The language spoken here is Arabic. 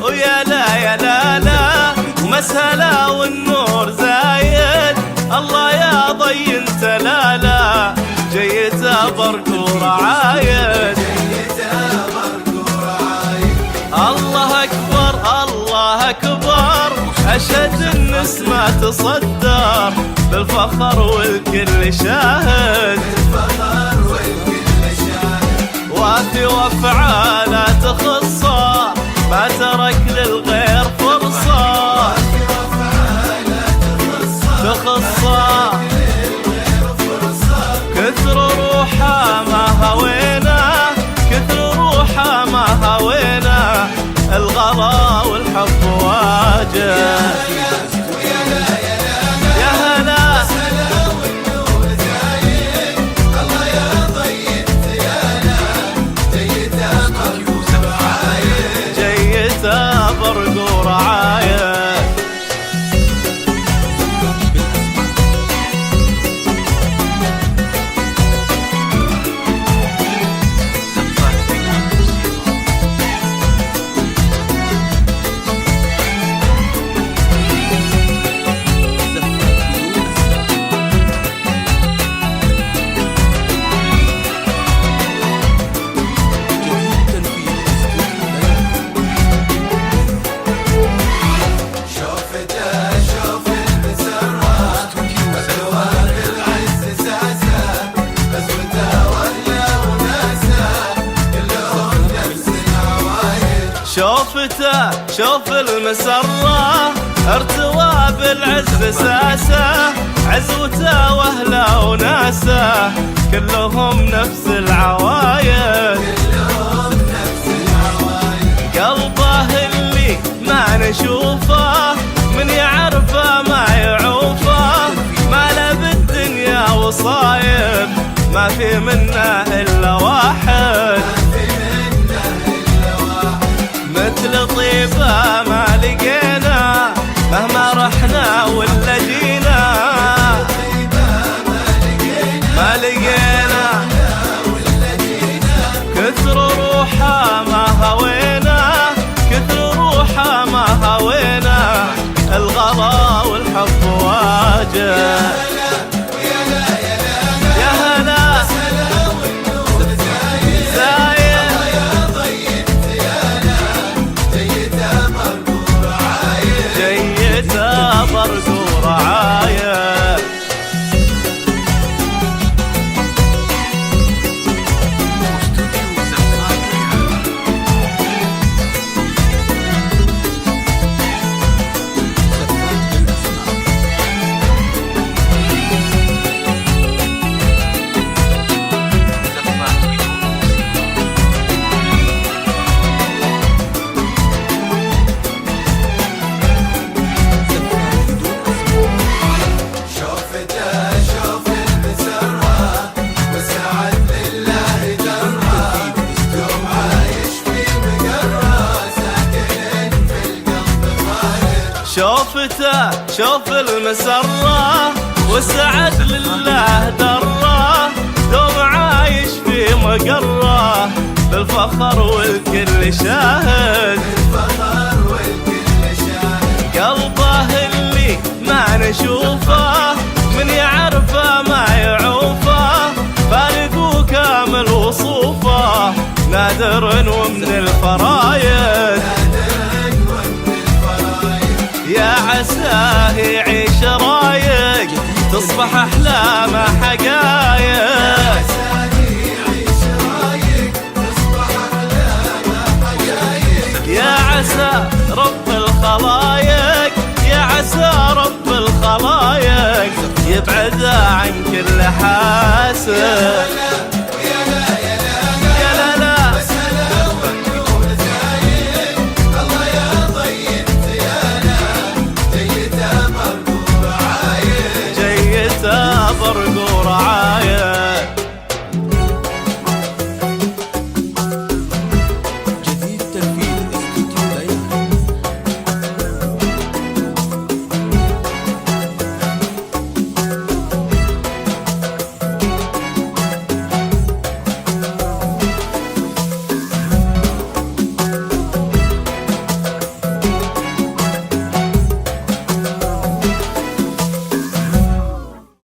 ويا لا يا لا لا ومسهلا والنور زايد. الله يا ضي انت لا لا جيته برق ورعايد. الله أكبر الله أكبر أشهد النسمة تصدر بالفخر والكل شاهد. وافي وافعاله تخصه ما ترك للغير فرصة. تخصه كثر روحه ما هوينا كثر روحه ما هوينا الغلا والحب واجه. يا هلا الله يا ضيق جيته برق ورعايه. شوفته شوف المسرة ارتوى بالعز ساسه عزوته واهله وناسه كلهم نفس العوايد. قلبه اللي ما نشوفه من يعرفه ما يعوفه ما له بالدنيا وصايب ما في منه الا واحد. مثل طيبة ما لقينا مهما رحنا ولا جينا ما لقينا كثر روحه ما هوينا كثر روحه ما هوينا الغلا والحب واجه. يا هلا برق ورعاية. شوفته شوف المسرة والسعد لله دره دوم عايش في مقره بالفخر والكل شاهد. قلبه اللي ما نشوفه من يعرفه ما يعوفه فارق كامل وصوفه نادر ومن الفرايد. يا عساه يعيش رايق تصبح أحلامه حقايق. يا عسى رب الخلايق يا عسى رب الخلايق يبعد عن كل حاسد.